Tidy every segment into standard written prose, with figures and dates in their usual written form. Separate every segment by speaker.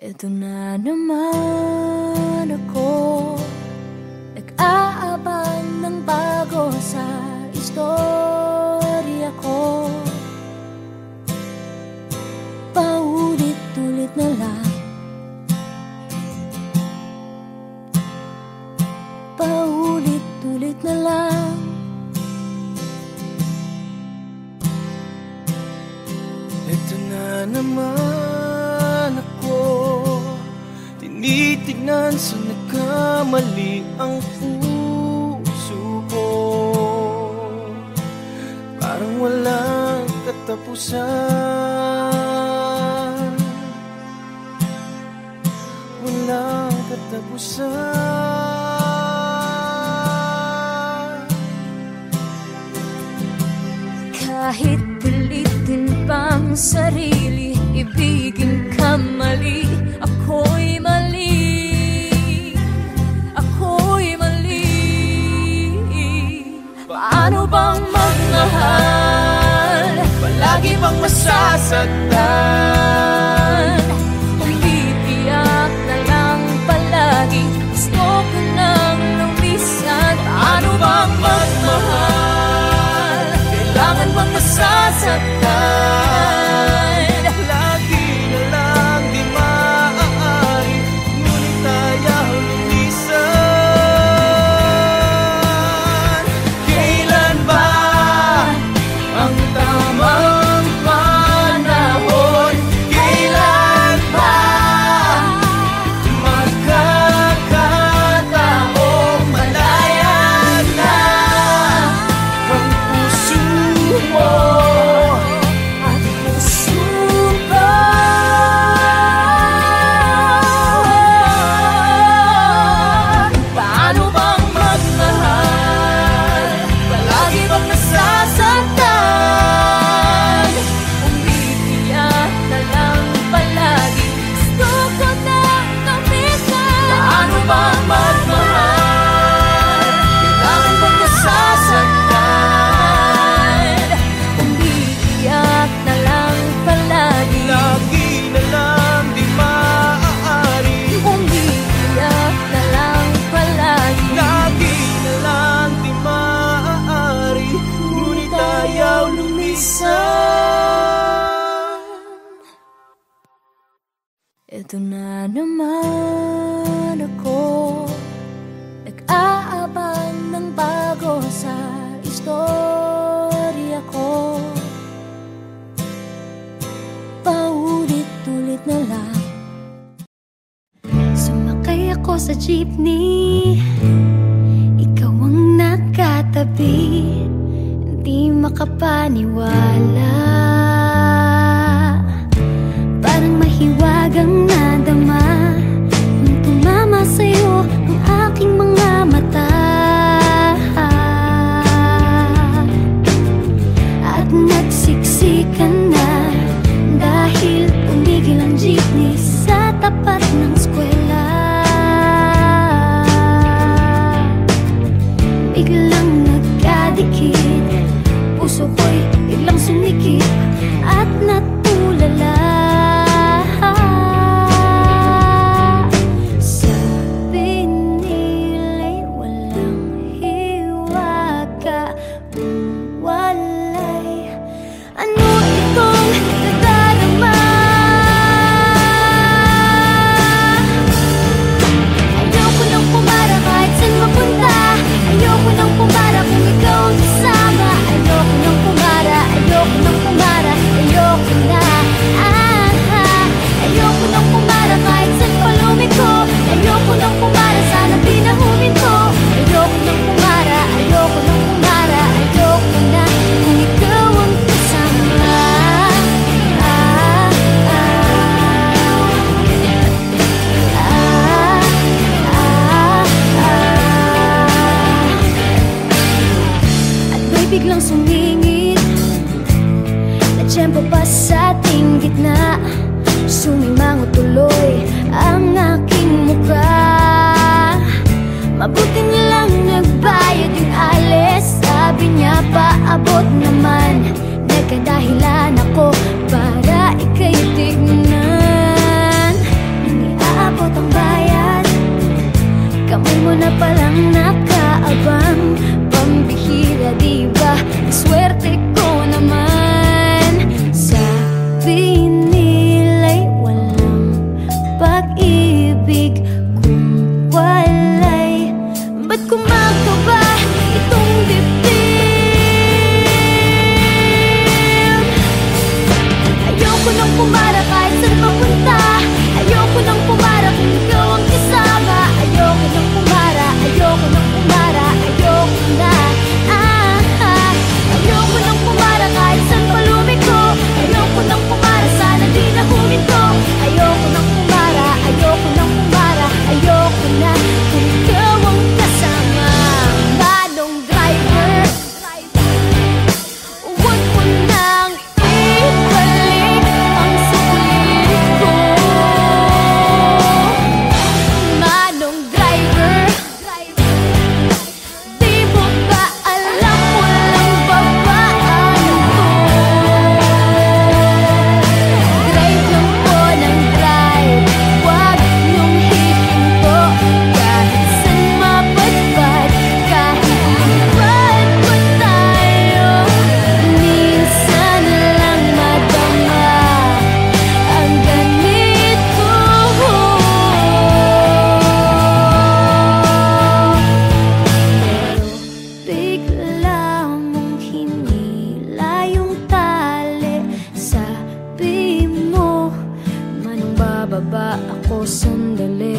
Speaker 1: Ito na naman ako, nag-aabang ng bago sa istorya ko. Paulit-ulit na lang, paulit-ulit na lang.
Speaker 2: Ito na naman ako, tinitignan sa nagkamali ang puso ko. Parang walang katapusan, walang katapusan.
Speaker 1: Kahit pilitin pang sarili, ibigin ka mali, ako'y mali, ako'y mali. Paano bang magmahal,
Speaker 2: palagi bang masasaktan?
Speaker 1: Kung titiyak na lang palagi, gusto ko nang lumisan. Paano bang magmahal, kailangan bang masasaktan?
Speaker 2: Lagi na lang di maaari, ngunit ayaw lumisan. Kailan ba ang tamang panahon? Kailan ba magkakataong malaya na ang puso mo?
Speaker 1: Paano bang magmahal, palagi bang nasasaktan? Umitiyak na lang palagi, gusto ko nang lumisan. Paano bang magmahal, kailangan bang nasasaktan? Umitiyak na lang palagi,
Speaker 2: Lagi na lang di maaari,
Speaker 1: umiiyak na lang palagi.
Speaker 2: lagi na lang di maaari, ngunit ayaw lumisan.
Speaker 1: Ito na naman ako, nag-aabang ng bago sa istorya ko. Paulit-ulit na lang. Sumakay ako sa jeepney, ikaw ang nakatabi, hindi makapaniwala. Parang mahiwagang nadama nung tumama sa'yo ang aking mga mata. At nagsiksikan na dahil tumigil ang jeepney sa tapat ng eskwela. Biglang nagkadikit, puso ko'y biglang sumikip at natulala. Sabi nila'y walang hiwaga, walay. Ano itong nadarama? Ayoko nang pumara kahit saan mapunta, ayoko nang pumara kung ikaw ang kasama. Ayoko nang pumara, ayoko nang pumara, ayoko na. Ayoko nang pumara kahit saan palumiko, ayoko nang pumara, sana pinahumin ko. Ayoko nang pumara, ayoko nang pumara, ayoko na kung ikaw ang kasama. At may biglang sumingit na tiyempo pa sa ating gitna. Sumimango tuloy ang aking mukha. Mabuti na lang nagbayad yung alis, sabi niya paabot naman. Nagkadahilan ako para ika'y tignan. ba ako sandali?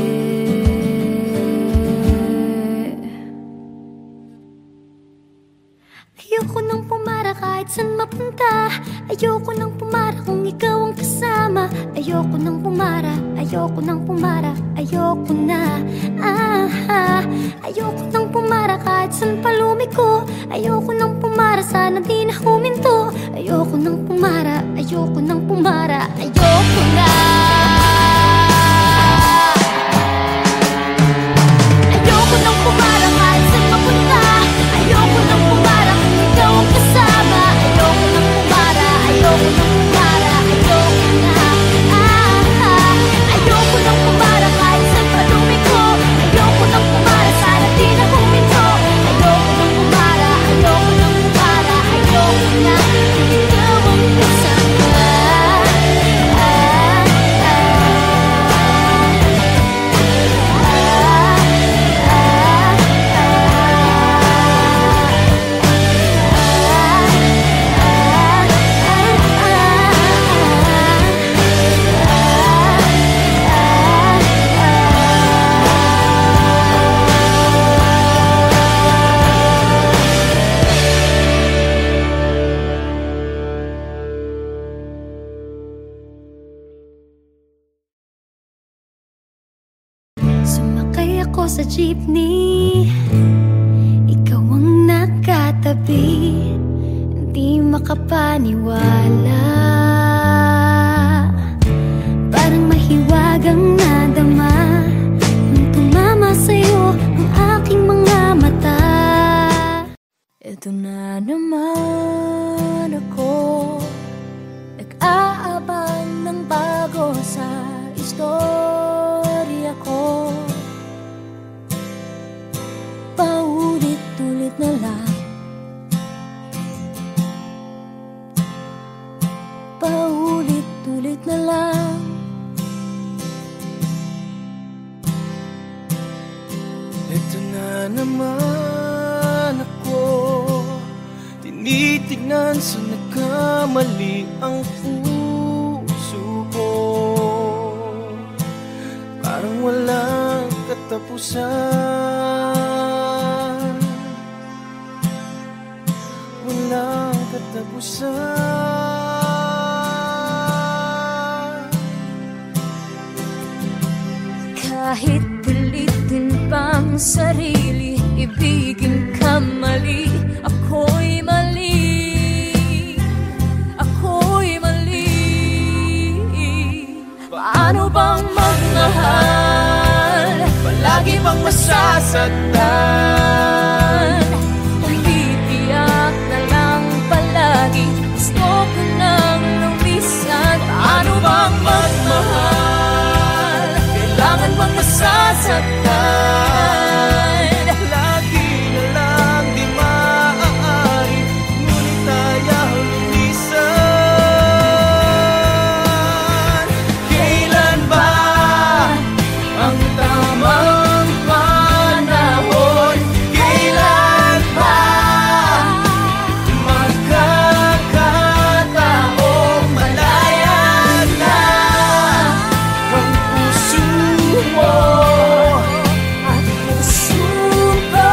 Speaker 1: Ayoko nang pumara kahit saan mapunta. Ayoko nang pumara kung ikaw ang kasama. Ayoko nang pumara, ayoko nang pumara, ayoko na. Ayoko nang pumara kahit saan palumiko. Ayoko nang pumara, sana di na huminto. Ayoko nang pumara, ayoko nang pumara, ayoko na. Ayoko nang pumara kahit saan mapunta. Ayoko nang pumara kung ikaw ang kasama. Ayoko nang pumara, ayoko nang pumara, ayoko na. Ayoko nang pumara kahit saan palumiko. Ayoko nang pumara, sana di na huminto. Ayoko nang pumara, ayoko nang pumara, ayoko na. Ikaw ang kasama. Sumakay ako sa jeepney, ikaw ang nakatabi. Hindi makapaniwala, parang mahiwagang nadama nung tumama sa'yo ang aking mga mata. Ito na naman ako, nag-aabang ng bago sa istorya ko. Paulit-ulit na lang, paulit-ulit na lang.
Speaker 2: Ito na naman ako, tinitignan sa nagkamali ang puso ko. Parang walang katapusan, walang katapusan.
Speaker 1: Kahit pilitin pang sarili, ibigin ka mali. Ako'y mali, ako'y mali. Paano bang magmahal?
Speaker 2: Palagi bang masasaktan?
Speaker 1: Kung titiyak na lang palagi, gusto ko nang lumisan. Paano bang magmahal?
Speaker 2: Kailangan bang masasaktan? Lagi na lang di maaari, ngunit ayaw lumisan. Kailan ba ang tamang panahon? Kailan ba magkakataong malaya na ang puso mo
Speaker 1: at puso ko?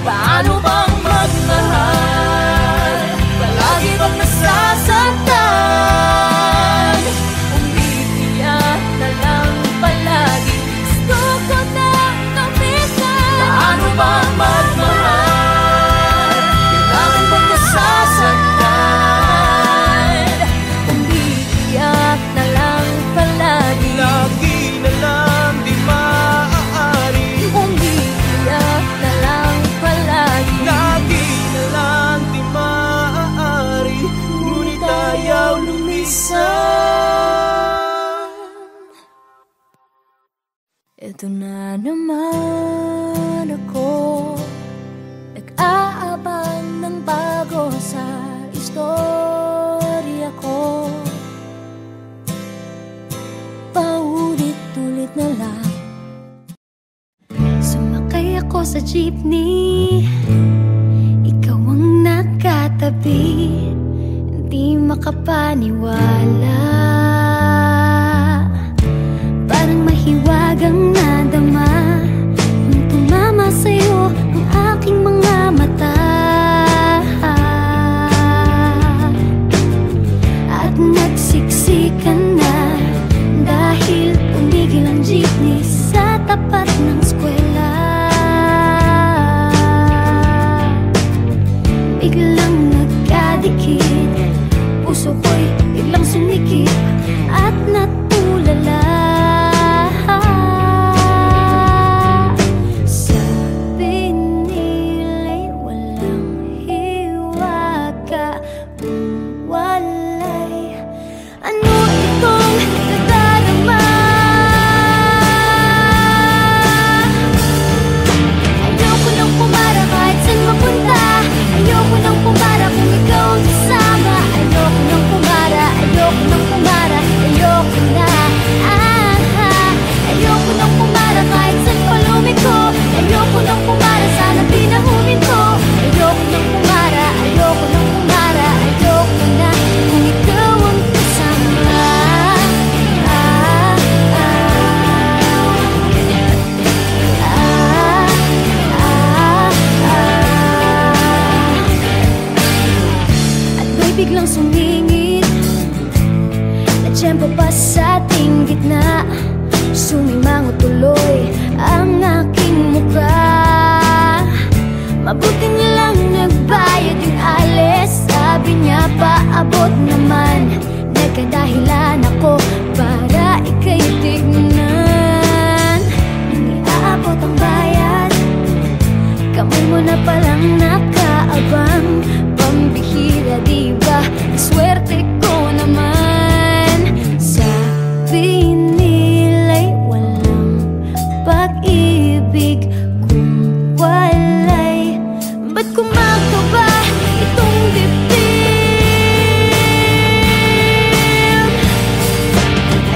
Speaker 1: Paano bang magmahal? Palagi bang nasasaktan? Umitiyak na lang palagi, gusto ko na lumisan.
Speaker 2: Paano bang magmahal? Kailangan bang masasaktan?
Speaker 1: Umitiyak na lang palagi,
Speaker 2: Lagi na lang di maaari,
Speaker 1: umitiyak na lang palagi.
Speaker 2: lagi na lang di maaari, ngunit ayaw lumisan.
Speaker 1: Ito na naman ako, nag-aabang ng bago sa istorya ko. Paulit-ulit na lang. Sumakay ako sa jeepney, ikaw ang nakatabi. makapaniwala. Parang mahiwagang nadama nung tumama sa'yo ang aking mga mata. At nagsiksikan na dahil tumigil ang jeepney sa tapat ng eskwela. Biglang nagkadikit, puso ko'y biglang sumikip at natulala. Sabi nila'y walang hiwaga, walay. Ano itong nadarama? Ayoko nang pumara kahit saan mapunta. Ayoko nang pumara kung ikaw ang kasama. Ayoko nang pumara, ayoko nang pumara, ayoko na. Ayoko nang pumara kahit saan pa lumiko. Ayoko nang pumara, sana pinahumin ko. Ayoko nang pumara, ayoko nang pumara, ayoko na kung ikaw ang kasama. At may biglang sumingit na tiyempo pa sa ating gitna. Sumimango tuloy ang aking mukha. Mabuti na lang nagbayad yung alis. Sabi niya paabot naman. Nagkadahilan ako para ika'y tignan. Nang iaabot ang bayad, kamay mo na palang nakaabang. Pambihira diba, swerte ko naman. Sabi nila'y walang pag-ibig kung walay. Ba't kumakaba itong dibdib?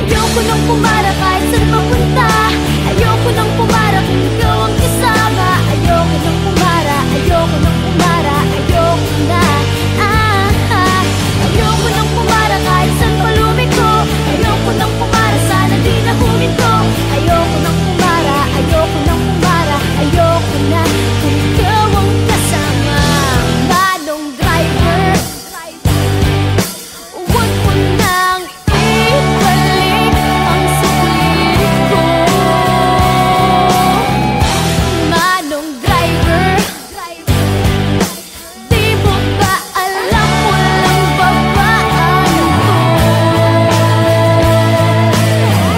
Speaker 1: Ayoko nang pumara kahit saan mapunta. Ayoko nang pumara kung ikaw ang kasama. Ayoko nang pumara, ayoko nang pumara, ayoko na. Ayoko nang pumara kahit saan pa lumiko. Ayoko nang pumara, sana di na huminto. Ayoko nang pumara, ayoko nang pumara, ayoko na kung ikaw ang kasama. Manong driver, huwag mo nang ibalik ang sulit ko. Manong driver, di mo ba alam walang babaan ko?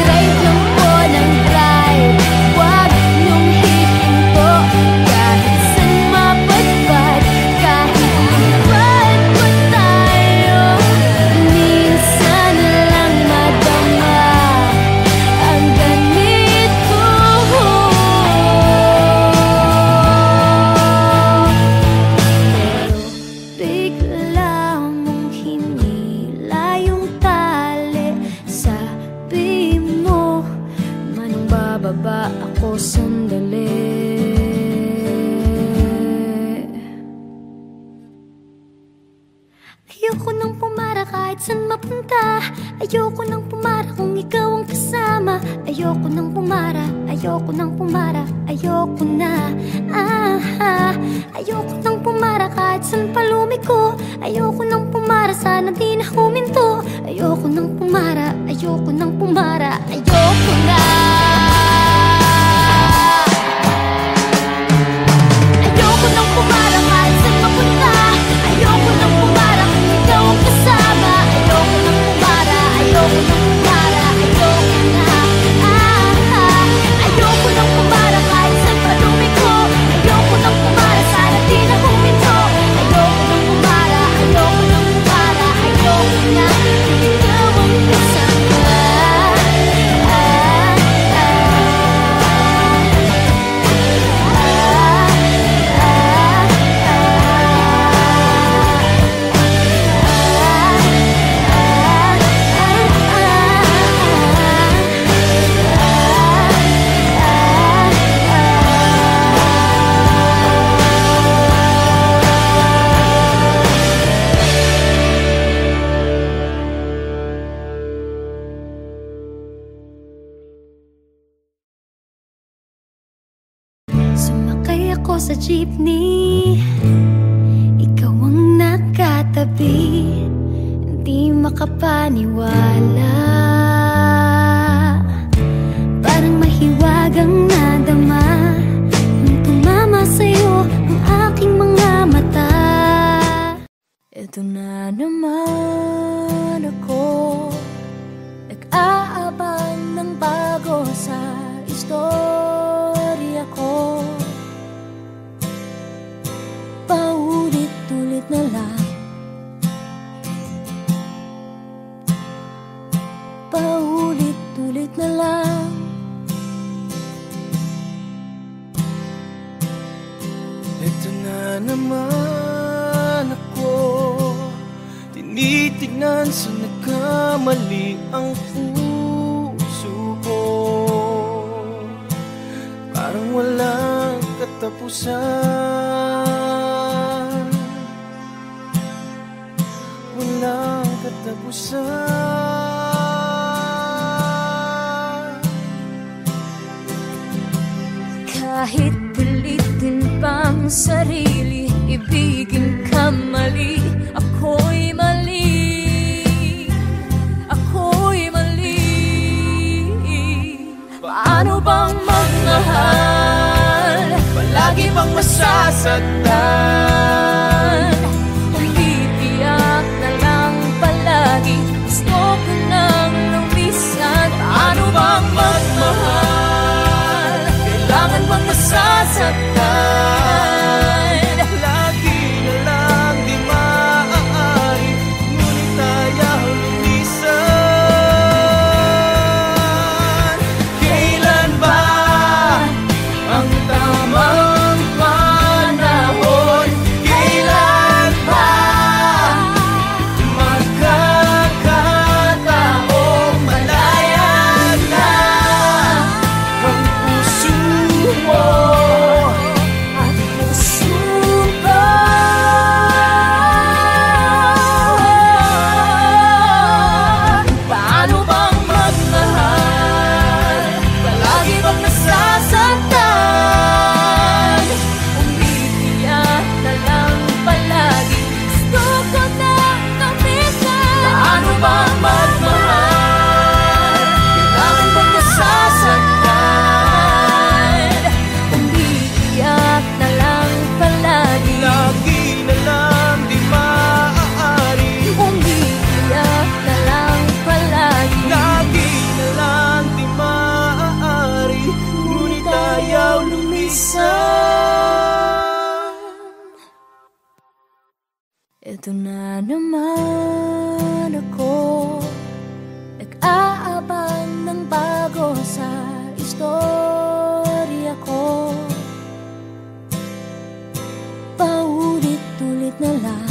Speaker 1: Drive lang po ng drive, huwag niyong hihinto. Kahit saan mapadpad, kahit lumipad pa tayo, minsan lang madama ang ganito. Pero bigla mong hinila yung tali. Sabi mo, manong bababa ako sandali. Ayoko nang pumara kahit saan mapunta. Ayoko nang pumara kung ikaw ang kasama. Ayoko nang pumara, ayoko nang pumara, ayoko na. Ayoko nang pumara kahit saan pa lumiko. Ayoko nang pumara, sana di na huminto. Ayoko nang pumara, ayoko nang pumara, ayoko na. Ayoko nang pumara kahit saan mapunta. Ayoko nang pumara kung ikaw ang kasama. Ayoko nang pumara, ayoko nang pumara, ayoko na. Ayoko nang pumara kahit saan pa lumiko. Ayoko nang pumara, sana di na huminto. Ayoko nang pumara, ayoko nang pumara, ayoko na kung ikaw ang kasama. sa jeepney, ikaw ang nakatabi, hindi makapaniwala. Parang mahiwagang nadama nung tumama sa'yo ang aking mga mata. Ito na naman ako, nag-aabang ng bago sa istorya ko. Paulit-ulit na lang, paulit-ulit na lang.
Speaker 2: Ito na naman ako, tinitignan sa nagkamali ang puso ko. Parang walang katapusan, walang katapusan.
Speaker 1: Kahit pilitin pang sarili, ibigin ka mali, ako'y mali, ako'y mali. Paano bang magmahal,
Speaker 2: Palagi bang masasaktan?
Speaker 1: kung titiyak na lang palagi, gusto ko nang lumisan. Paano bang magmahal,
Speaker 2: Kailangan bang masasaktan? Lagi na lang di maaari, ngunit ayaw lumisan. Kailan ba ang tamang panahon? Kailan ba magkakataong malaya na ang puso mo?
Speaker 1: at puso ko? Paano bang magmahal, palagi bang nasasaktan? Umiiyak na lang palagi, gusto ko nang lumisan. Paano bang magmahal, kailangan bang nasasaktan? Umiiyak na lang palagi,
Speaker 2: Lagi na lang di maaari,
Speaker 1: umiiyak na lang palagi.
Speaker 2: lagi na lang di maaari, ngunit ayaw lumisan.
Speaker 1: Ito na naman ako, nag-aabang ng bago sa istorya ko. Paulit-ulit na lang,